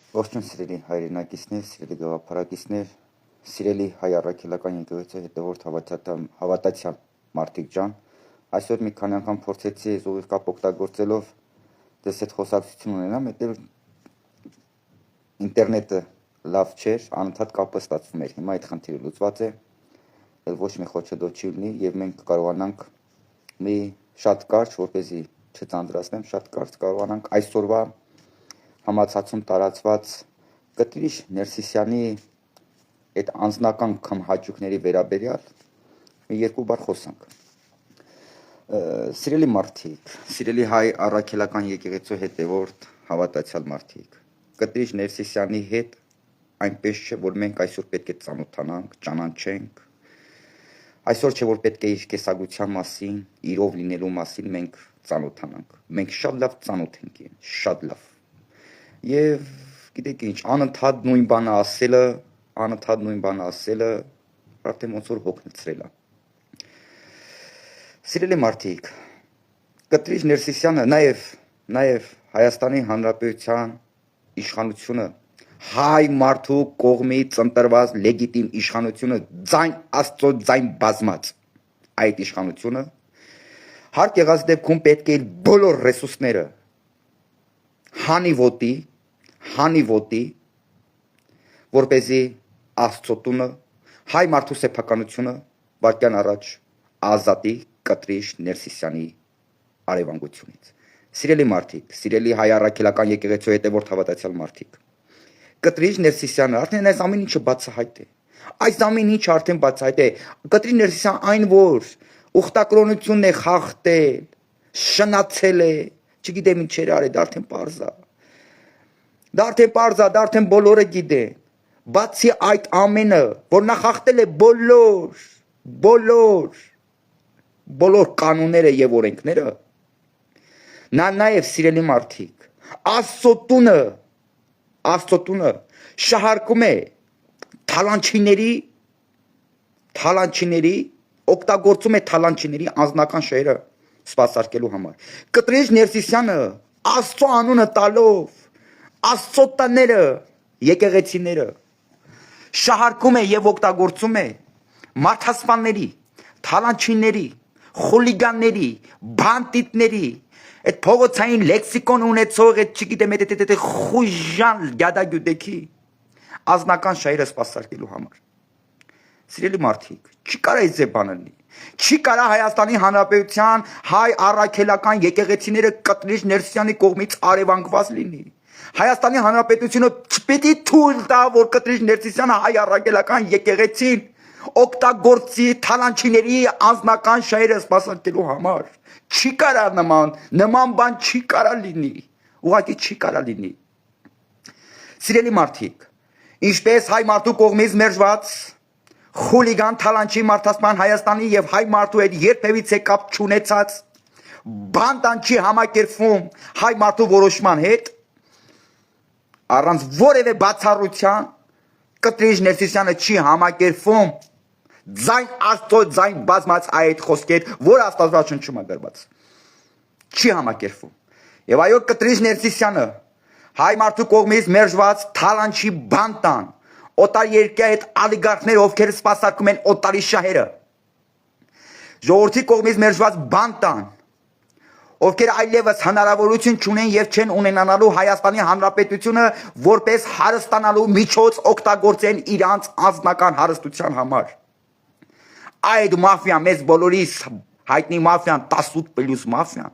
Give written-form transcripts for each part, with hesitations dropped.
Ողջույն սիրելի հայրենակիցներ, սիրելի գաղափարակիցներ, սիրելի հայ առաքելական եկեղեցու հետևորդ հավատացյալ մարդիկ ջան, այսօր մի քանի անգամ փորձեցի զուգի կապ օգտագործելով դες հետ խոսակցություն ունենամ, հետո ինտերնետը լավ չէր, անընդհատ կապը ստացվում էր։ Հիմա այդ խնդիրը լուծված է, էլ ոչ մի խոչընդոտ չի լինի եւ մենք կարողանանք մի շատ կարճ, որպեսզի չծանրացնեմ, շատ կարճ կարողանանք այսօրվա համացածում տարածված Կտրիչ Ներսիսյանի այդ անձնական քմհաճույքների վերաբերյալ մի երկու բառ խոսանք։ Սիրելի մարդիկ, սիրելի հայ առաքելական եկեղեցու հետևորդ հավատացյալ մարդիկ, Կտրիչ Ներսիսյանի հետ այնպես չէ, որ մենք այսօր պետք է ծանոթանանք, ճանաչենք։ Այսօր չէ, որ պետք է իր կեսագության մասին, իրով լինելու մասին մենք ծանոթանանք։ Մենք շատ լավ ծանոթ ենք, շատ լավ։ Եվ գիտեք ինչ, անընդհատ նույն բանը ասելը, արդեն ոնց որ հոգնեցրել է։ Սիրելի մարդիկ, Կտրիչ Ներսիսյանը նաև Հայաստանի Հանրապետության իշխանությունը, հայ մարդու կողմից ընտրված լեգիտիմ իշխանությունը, ձայն Աստծո ձայն բազմած այդ իշխանությունը, հարկ եղած դեպքում պետք է իր բոլոր ռեսուրսները հանի ոտի, որպեսզի Աստծո տունը, հայ մարդու սեփականությունը վարկյան առաջ ազատի Կտրիչ Ներսիսյանի արևանգությունից։ Սիրելի մարդիկ, սիրելի հայ առաքելական եկեղեցու հետևորդ հավատացյալ մարդիկ, Կտրիչ Ներսիսյանը արդեն այս ամեն ինչը բացահայտ է։ Այս ամեն ինչը արդեն բացահայտ է։ Կտրիչ Ներսիսյանը այն որ ուխտակրոնությունն է խախտել, շնացել է, չգիտեմ ինչեր արել, դա արդեն պարզ է։ Դա արդեն բոլորը գիտեն։ Բացի այդ ամենը, որ նա խախտել է բոլոր կանոնները եւ օրենքները, նա նաեւ սիրելի մարդիկ, Աստծո տունը շահարկում է թալանչիների, օգտագործում է թալանչիների անձնական շահերը սպասարկելու համար։ Կտրիչ Ներսիսյանը Աստծո անունը տալով Աստծո տները, եկեղեցիները շահարկում է եւ օգտագործում է մարդասպանների, թալանչիների, խուլիգանների, բանդիտների, այդ փողոցային լեքսիկոն ունեցող, այդ չգիտեմ, այդ խուժան գադագյուտեքի ազնական շահերը սպասարկելու համար։ Սիրելի մարդիկ, չի կարա այս բանը լինի։ Չի կարա Հայաստանի Հանրապետության հայ առաքելական եկեղեցիները Կտրիչ Ներսիսյանի կողմից արևանգված լինի։ Հայաստանի Հանրապետությունը չպետք է թույլ տա, որ Կտրիչ Ներսիսյանը հայ առաքելական եկեղեցին օգտագործի թալանչիների անձնական շահերը սպասարկելու համար։ Չի կարա նման բան չի կարա լինի։ Ուղղակի չի կարա լինի։ Սիրելի մարդիկ, ինչպես հայ մարդու կողմից մերժված խուլիգան թալանչի մարդասպան Հայաստանի եւ հայ մարդու հետ երբևիցե կապ չունեցած բանդան չի համակերպվում հայ մարդու որոշման հետ, առանց որևէ բացառության Կտրիչ Ներսիսյանը չի համակերպվում ձայն Աստծո ձայն բազմած այդ խոսքեր, որ Աստվածաշնչում է գրված։ Չի համակերպվում։ Եվ այո, Կտրիչ Ներսիսյանը հայ մարդու կողմից մերժված թալանչի բանդան, օտար երկրի այդ ալիգարխները, ովքեր սպասարկում են օտարի շահերը, ժողովրդի կողմից մերժված բանդան, ովքեր այլևս հնարավորություն չունեն եւ չեն ունենալու Հայաստանի Հանրապետությունը որպես հարստանալու միջոց օգտագործեն իրանց անձնական հարստության համար։ Այդ մաֆիան, մեզ բոլորիս հայտնի մաֆիան, 18+ մաֆիան,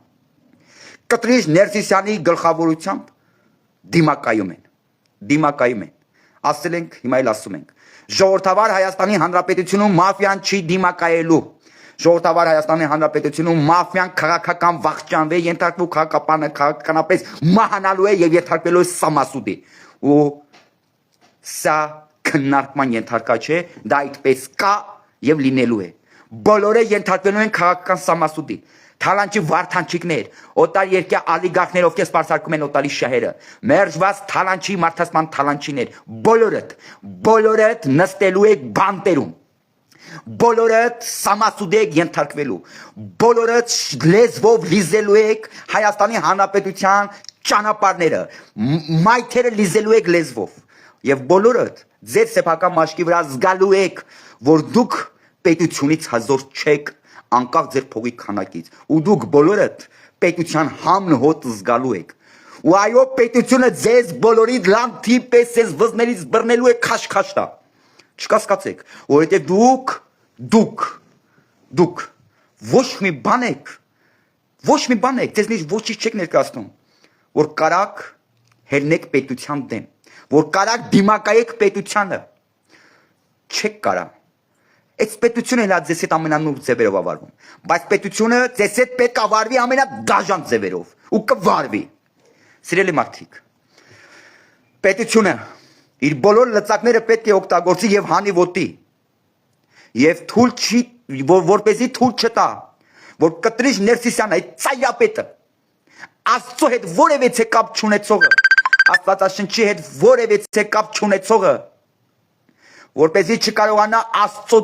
Կտրիչ Ներսիսյանի գլխավորությամբ դիմակայում են։ Ասել ենք, հիմա էլ ասում ենք։ Ժողովրդավար Հայաստանի Հանրապետությունում մաֆիան չի դիմակայելու։ Ժողովրդավար Հայաստանի Հանրապետությունում մաֆիան քաղաքական վախճանվի, ենթարկվու քաղաքականապես մահանալու է եւ ենթարկվելու է սամասուդի։ Ու սա քննարկման ենթարկա չէ, դա այդպես կա եւ լինելու է։ Բոլորը ենթարկվելու են քաղաքական սամասուդի։ Թալանչի վարդանչիկներ, օտար երկրյա ալիգարխներ, ովքեր սպասարկում են օտարի շահերը, մերժված թալանչի մարդասպան թալանչիներ, բոլորդ նստելու եք բանտերում։ Բոլորդ սամասուդի եք ենթարկվելու, բոլորդ լեզվով լիզելու եք Հայաստանի Հանրապետության ճանապարհները, մայթերը լիզելու եք լեզվով եւ բոլորդ ձեր սեփական մաշկի վրա զգալու եք, որ դուք պետությունից հազոր չեք, անկախ ձեր փողի քանակից, ու դուք բոլորդ պետության համն հոտ զգալու եք։ Ու այո, պետությունը ձեզ բոլորի լանթի պես ձեզ վզներից բռնելու է քաշքաշտա։ Չկասկածեք, որովհետև դուք ոչ մի բան եք, ձեզնից ոչինչ չեք ներկայացնում, որ կարաք հելնեք պետության դեմ, որ կարաք դիմակայեք պետությանը, չեք կարա։ Այս պետությունը հլա ձեզ հետ ամենանուր ձևերով ավարվում, բայց պետությունը ձեզ հետ պետք ավարվի ամենադաժան ձևերով ու կվարվի։ Սիրելի մարդիկ, պետությունը իր բոլոր լծակները պետք է օգտագործի եւ հանի ոտի եւ թույլ չի որպեսզի թույլ չտա, որ Կտրիժ Ներսիսյանը այդ ծայրապետը Աստծո հետ որևէ կապ չունեցողը, Աստվածաշնչի հետ որևէ կապ չունեցողը, որպեսզի չկարողանա Աստծո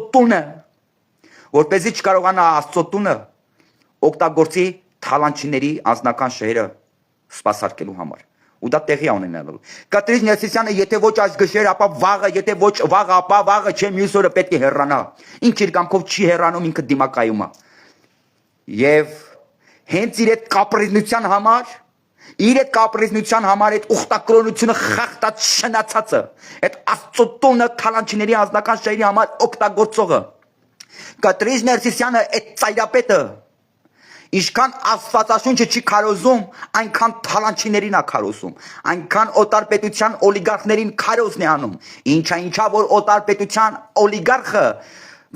տունը օգտագործի թալանչիների անձնական շահերը սպասարկելու համար։ Ու դա տեղի ունենալու։ Կտրիժ Ներսիսյանը եթե ոչ այս գշեր, ապա վաղը, եթե ոչ վաղը, ապա վաղը չէ, մյուս օրը պետք է հեռանա։ Ինքը իր կամքով չի հեռանում, ինքը դիմակայում է։ Եվ հենց իր այդ կապրիզնության համար այդ ուխտակրոնությունը խախտած շնացածը, այդ Աստծո տունը թալանչիների անձնական շահերի համար օգտագործողը, Կտրիժ Ներսիսյանը այդ ծայրապետը Ինչքան Աստվածաշունչը չի քարոզում, այնքան թալանչիներին է քարոզում, այնքան օտար պետության օլիգարխներին քարոզն է անում, ինչա որ օտար պետության օլիգարխը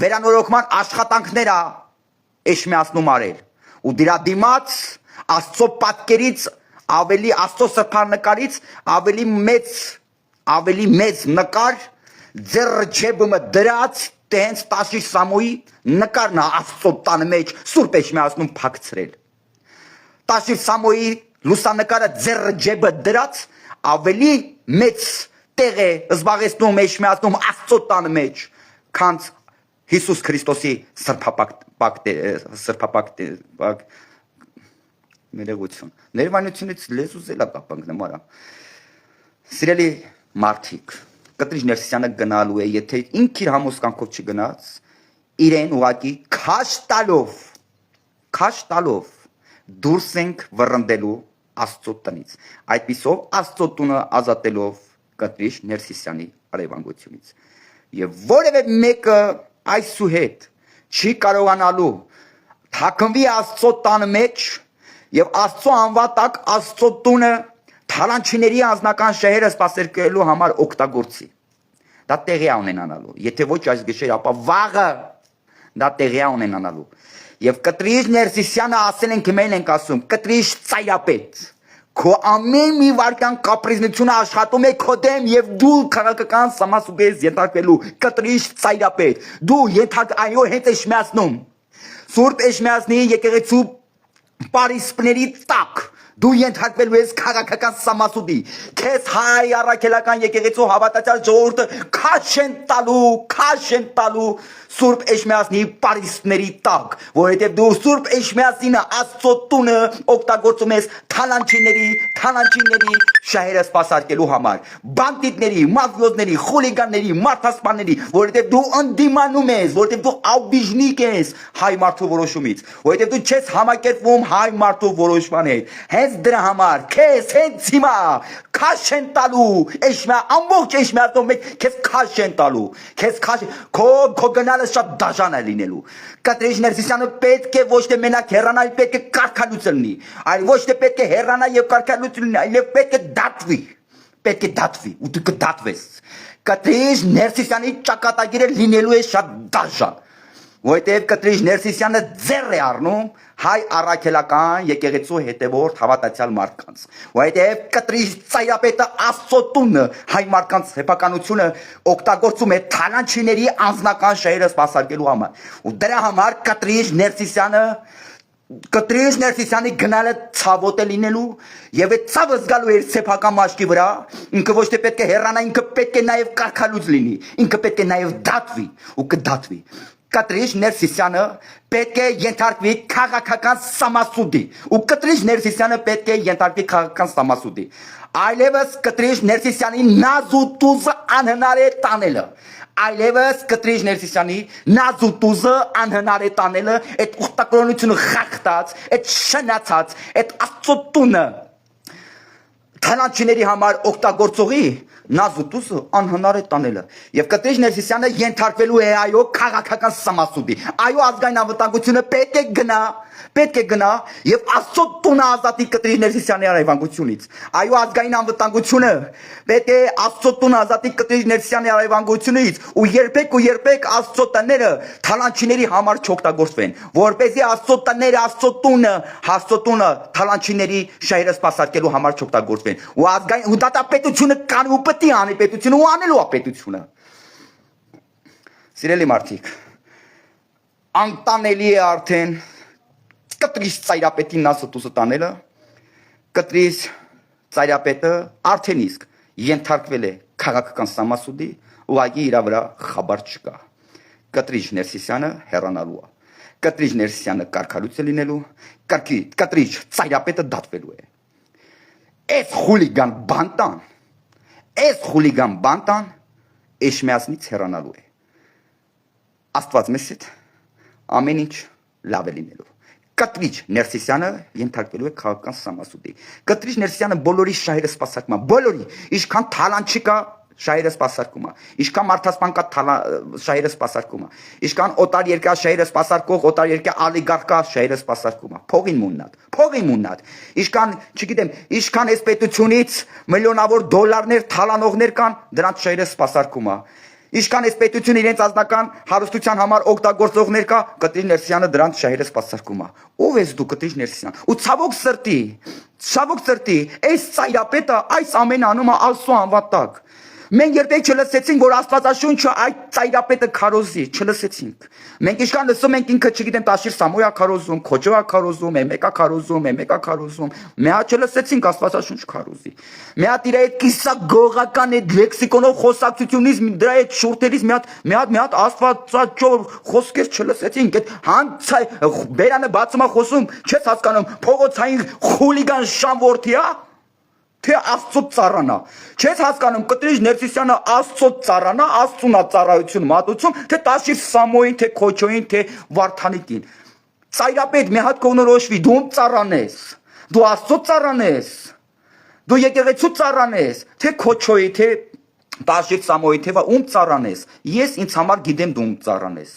վերանորոգման աշխատանքներ է էշմիածնում արել, ու դրա դիմաց Աստծո պատկերից ավելի Աստծո սրբանկարից ավելի մեծ նկար ձեռը ջեբը դրած հենց Տաշիր Սամոյի նկարն է Աստծո տան մեջ Սուրբ Էշմիածնում փակցրել։ Տաշիր Սամոյի լուսանկարը ձեռը ջեբը դրած ավելի մեծ տեղ է զբաղեցնում Էշմիածնում Աստծո տան մեջ, քան Հիսուս Քրիստոսի սրբապատ մերեղություն։ Ներվայնությունից լեզուս էլ է կապանքնում արա։ Սիրելի մարդիկ, Կտրիժ Ներսիսյանը գնալու է, եթե ինք իր համոզկանքով չգնաց, իրեն ուղղակի քաշ տալով դուրս ենք վռնդելու Աստծո տնից։ Այդպիսով Աստծո տունը ազատելով Կտրիժ Ներսիսյանի արևանգությունից։ Եվ որևէ մեկը այսուհետ չի կարողանալու թաքնվի Աստծո տան մեջ եւ Աստծո անվատակ Աստծո տունը թալանչիների անձնական շահերը սպասարկելու համար օգտագործի։ Դա տեղի է ունենալու։ Եթե ոչ այս գիշեր, ապա վաղը դա տեղի է ունենալու։ Եվ Կտրիժ Ներսիսյանը ասել ենք մենք ենք ասում, Կտրիժ ծայրապետ, քո ամեն մի վարքյան կապրիզնությունը աշխատում է քո դեմ եւ դու քաղաքական սամասուգես ենթարկվելու Կտրիժ ծայրապետ։ Դու այո հենց Էշմիածնում Սուրբ Էշմիածնի եկեղեցու պարիսպների տակ դու ենթարկվելու ես քաղաքական սամասուդի, քեզ հայ առաքելական եկեղեցու հավատացյալ ժողովուրդը քաշ են տալու Սուրբ Էշմիածնի պարիսպների տակ, որովհետև դու Սուրբ Էշմիածինը Աստծո տունը օգտագործում ես թալանչիների շահերը սպասարկելու համար, բանդիտների, մաֆիոզների, խուլիգանների, մարդասպանների, որովհետև դու ընդդիմանում ես, որովհետև դու աբիժնիկ ես հայ մարդու որոշումից, որովհետև դու չես համակերպվում հայ մարդու որոշման հետ։ Հենց դրա համար քեզ հենց հիմա քաշ են տալու ամբողջ Էշմիածնով մեջ քեզ քաշ են տալու, քո գնալը շատ դաժան է լինելու։ Կտրիժ Ներսիսյանը պետք է ոչ թե մենակ հեռանա, պետք է կարգալուծել լինի, այլ ոչ թե պետք է հեռանա եւ կարգալուծել լինի, այլև պետք է դատվի ու դու կդատվես։ Կտրիժ Ներսիսյանի ճակատագիրը լինելու է շատ դաժան, որովհետև Կտրիժ Ներսիսյանը ձեռ է առնում հայ առաքելական եկեղեցու հետևորդ հավատացյալ մարդկանց, որովհետև Կտրիժ ծայրապետը Աստծո տունը հայ մարդկանց հեպականությունը օգտագործում է թալանչիների անձնական շահերը սպասարկելու համար, ու դրա համար Կտրիժ Ներսիսյանի գնալը ցավոտ է լինելու եւ այդ ցավը զգալու է սեփական մաշկի վրա, ինքը ոչ թե պետք է հեռանա, ինքը պետք է նաեւ կարգալուծ լինի, ինքը պետք է նաեւ դատվի ու կդատվի։ Կտրիչ Ներսիսյանը պետք է ենթարկվի քաղաքական սամասուդի ու Կտրիչ Ներսիսյանը պետք է ենթարկվի քաղաքական սամասուդի այլևս Կտրիչ Ներսիսյանի նազուտուզը անհնար է տանելը այլևս Կտրիչ Ներսիսյանի նազուտուզը անհնար է տանելը այդ ուխտակրոնությունը խախտած այդ շնացած այդ աստծոտունը Թալանչիների համար օգտագործողի նազուտուսը անհնար է տանելը եւ Կտրիչ Ներսիսյանը ենթարկվելու է այո քաղաքական սամասուդի այո ազգային անվտանգությունը պետք է գնա եւ Աստծո տունը ազատի Կտրիչ Ներսիսյանի արևանգությունից այո ազգային անվտանգությունը պետք է Աստծո տունը ազատի Կտրիչ Ներսիսյանի արևանգությունից ու երբեք Աստծո տները թալանչիների համար չօգտագործվեն որպեսզի Աստծո տները Աստծո տունը թալանչիների շահերը սպասարկելու համար չօգտագործվեն ու ազգային ու դատապետությունը կան ու պետք է անի պետությունը ու անելու է պետությունը Սիրելի մարդիկ անտանելի է արդեն Կտրիչ ծայրապետի նազուտուսը տանելը Կտրիչ ծայրապետը արդեն իսկ ենթարկվել է քաղաքական սամասուդի ուղղակի իր վրա խաբար չկա Կտրիչ Ներսիսյանը հեռանալու է Կտրիչ Ներսիսյանը կարգալույց է լինելու Կտրիչ ծայրապետը դատվելու է Այս խուլիգան բանտան Էշմիածնից հեռանալու է Աստված մեզ հետ ամեն ինչ լավ է լինելու Կտրիչ Ներսիսյանը ենթարկվելու է քաղաքական սամասուդի Կտրիչ Ներսիսյանը բոլորի շահերը սպասարկում է բոլորի ինչքան թալանտ չկա շահերը սպասարկում է ինչքան մարդասպան կա շահերը սպասարկում է ինչքան օտար երկրյա շահերը սպասարկող օտար երկրյա ալիգարխ կա շահերը սպասարկում է փողին մուննատ ինչքան չգիտեմ ինչքան այս պետությունից միլիոնավոր դոլարներ թալանողներ կան դրանց շահերը սպասարկում է Ինչքան այս պետությունը իրենց ազնական հարստության համար օգտագործողներ կա, Կտրիչ Ներսիսյանը դրանց շահերը սպասարկում է։ Ով ես դու Կտրիչ Ներսիսյան։ Ու ցավոք սրտի, այս ծայրապետը այս ամեն անում է Աստծո անվան տակ։ Մենք երբեք չլսեցինք, որ Աստվածաշունչը այդ ծայրապետը քարոզի, չլսեցինք։ Մենք ինչքան լսում ենք ինքը, չգիտեմ, Տաշիր Սամոյա քարոզում, Քոջոյա քարոզում, մեկա քարոզում, մի հատ չլսեցինք Աստվածաշունչ քարոզի։ Մի հատ իր այդ կիսագողական այդ լեքսիկոնով խոսակցությունից դրա այդ շուրթերից մի հատ Աստվածաչոր խոսքեր չլսեցինք։ Այդ հանցայ բերանը բացումա խոսում, չես հասկանում, փողոցային խուլիգան շամորդի է։ Թե Աստծո ծառանա։ Չես հասկանում Կտրիչ Ներսիսյանը Աստծո ծառանա, Աստծունա ծառայություն մատուցում, թե Տաշիր Սամոյին, թե Քոչոյին, թե Վարդանիկին։ Ծայրապետ մի հատ կողնորոշվի, դու ում ծառան ես։ Դու Աստծո ծառան ես։ Դու եկեղեցու ծառան ես, թե Քոչոյի, թե Տաշիր Սամոյի, թե ում ծառան ես։ Ես ինձ համար գիտեմ դու ում ծառան ես։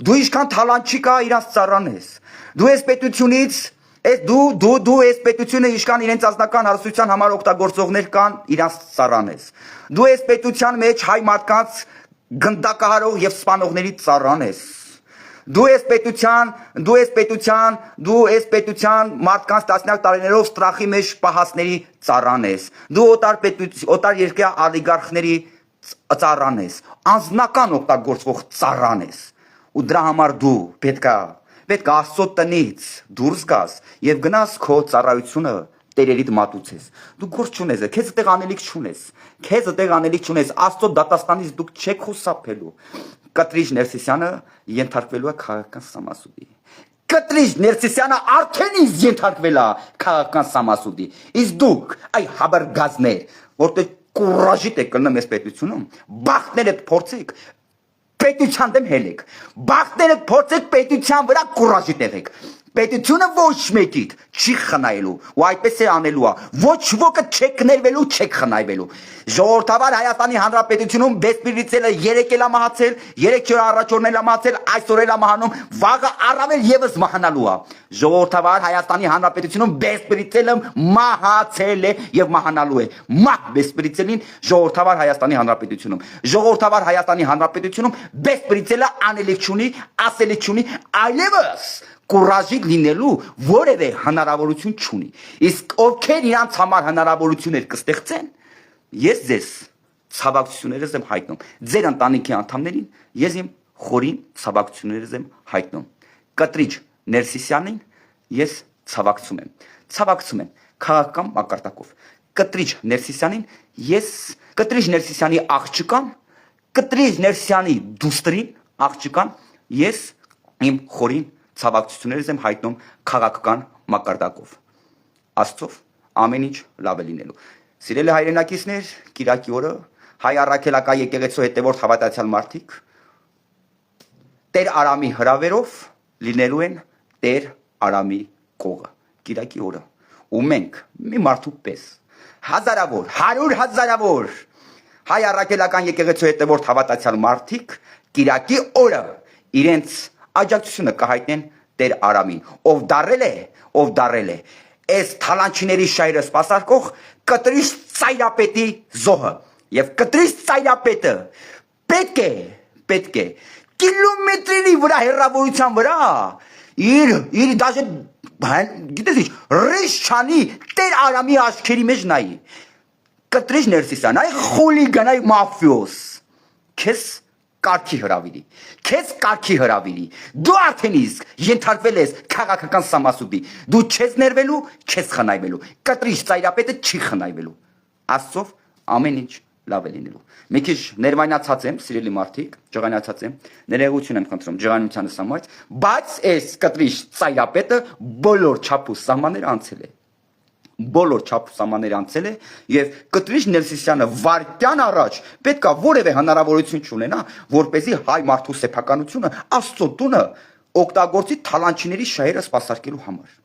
Դու ինչքան թալանտ չի կա իրանց ծառան ես։ Դու այս պետությունից Դու այս պետությունը ինչքան իրենց ազնական հարստության համար օգտագործողներ կան, իրանց ծառան ես։ Դու այս պետության մեջ հայ մարդկանց գնդակահարող եւ սպանողների ծառան ես։ Դու այս պետության մարդկանց տասնյակ տարիներով ստրախի մեջ պահածների ծառան ես։ Դու օտար երկրյա ալիգարխների ծառան ես։ Անձնական օգտագործվող ծառան ես։ Ու դրա համար դու պետք է Աստծո տնից դուրս գաս եւ գնաս քո ծառայությունը տերերիդ մատուցես։ Դու գործ չունես, քեզ այդտեղ անելիք չունես, Աստծո դատաստանից դուք չեք խուսափելու։ Կտրիչ Ներսիսյանը ենթարկվելու է քաղաքական սամասուդի։ Կտրիչ Ներսիսյանը արդեն իսկ ենթարկվել է քաղաքական սամասուդի։ Իսկ դուք, այ հաբարգազներ, որտեղ կուրաժիտ եք կլնում այս պետությունում, բախտներդ փորձեք պետության դեմ հելեք, բախտները փորձեք պետության վրա կուրաժի տեղեք, պետությունը ոչ մեկիդ չի խնայելու, ու այդպես է անելու, ոչ ոքը չեք ներվելու, չեք խնայվելու, ժողովրդավար Հայաստանի Հանրապետությունում Բեսպիրիցելը 3 էլ է մահացել, 3 օր առաջորն էլ է մահացել, այսօր էլ է մահանում, վաղը առավել եւս մահանալու է, ժողովրդավար Հայաստանի Հանրապետությունում Բեսպիրիցելը մահացել է եւ մահանալու է, մահ Բեսպիրիցելին ժողովրդավար Հայաստանի Հանրապետությունում Բեսպիրիցելը անելիք չունի, ասելիք չունի, այլևս կուրաժիկ լինելու որևէ հնարավորություն չունի։ Իսկ ովքեր իրանց համար հնարավորություններ կստեղծեն, ես ձեզ ցավակցություններս եմ հայտնում։ Ձեր ընտանիքի անդամներին ես իմ խորին ցավակցություններս եմ հայտնում։ Կտրիչ Ներսիսյանին ես ցավակցում եմ քաղաքական մակարդակով։ Կտրիչ Ներսիսյանին ես Կտրիչ Ներսիսյանի աղջկան, Կտրիչ Ներսիսյանի դուստրին աղջկան ես իմ խորին ցավակցություններս եմ հայտնում քաղաքական մակարդակով։ Աստծով ամեն ինչ լավ է լինելու։ Սիրելի հայրենակիցներ, Կիրակի օրը հայ առաքելական եկեղեցու հետևորդ հավատացյալ մարդիկ Տեր Արամի հրավերով լինելու են Տեր Արամի կողը։ Կիրակի օրը ու մենք մի մարդու պես հազարավոր, 100,000-ավոր հայ առաքելական եկեղեցու հետևորդ հավատացյալ մարդիկ Կիրակի օրը իրենց աջակցությունը կհայտնեն Տեր Արամին, ով դարել է այս թալանչիների շայրը սպասարկող կտրիչ ծայրապետի զոհը եւ կտրիչ ծայրապետը պետք է կիլոմետրերի վրա հեռավորության վրա իր դաժե գիտես ինչ ռեշչանի Տեր Արամի աչքերի մեջ նայի կտրիչ ներսիսան այ խուլիգան այ մաֆիոս քեզ կարգի հրավիրի դու արդեն իսկ ենթարկվել ես քաղաքական սամասուդի դու չես ներվելու չես խնայվելու կտրիչ ծայրապետը չի խնայվելու Աստծով ամեն ինչ լավ է լինելու մի քիչ ներվայնացած եմ սիրելի մարդիկ ջղայնացած եմ ներողություն եմ խնդրում ջղայնությանս համար բայց այս կտրիչ ծայրապետը բոլոր չափու սահմաններ անցել է եւ կտրիչ Ներսիսյանը վարկյան առաջ պետքա որևէ հնարավորություն չունենա որպեսզի հայ մարդու սեփականությունը Աստծո տունը օգտագործի թալանչիների շահերը սպասարկելու համար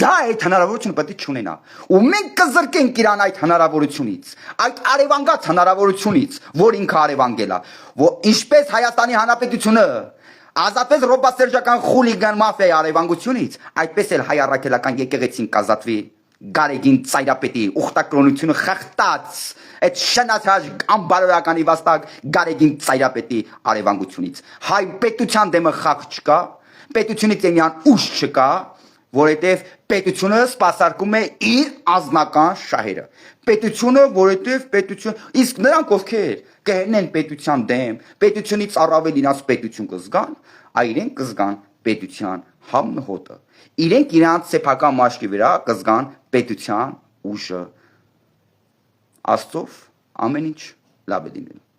դա այդ հնարավորությունը պետք է չունենա ու մենք կզրկենք իրան այդ հնարավորությունից այդ արևանգած հնարավորությունից որ ինքը արևանգել է որ ինչպես Հայաստանի Հանրապետությունը ազատվեց ռոբասերժական խուլիգան մաֆիայի արևանգությունից այդպես էլ հայ առաքելական եկեղեցին կազատվի Գարեգին ծայրապետի ուխտակրոնությունը խախտած այդ շնացած անբարոյականի վաստակ Գարեգին ծայրապետի արևանգությունից հայ պետության դեմը խաղ չկա պետությունից այնյան ուժ չկա որովհետև պետությունը սպասարկում է իր անձնական շահերը պետությունը որովհետև իսկ նրանք ովքեր կհենեն պետության դեմ պետությունից առավել իրաց պետություն կզգան իրենք կզգան պետության համնհոտը իրենք իրանց սեփական մաշկի վրա կզգան պետության ուժը Աստծով ամեն ինչ լավ է լինելու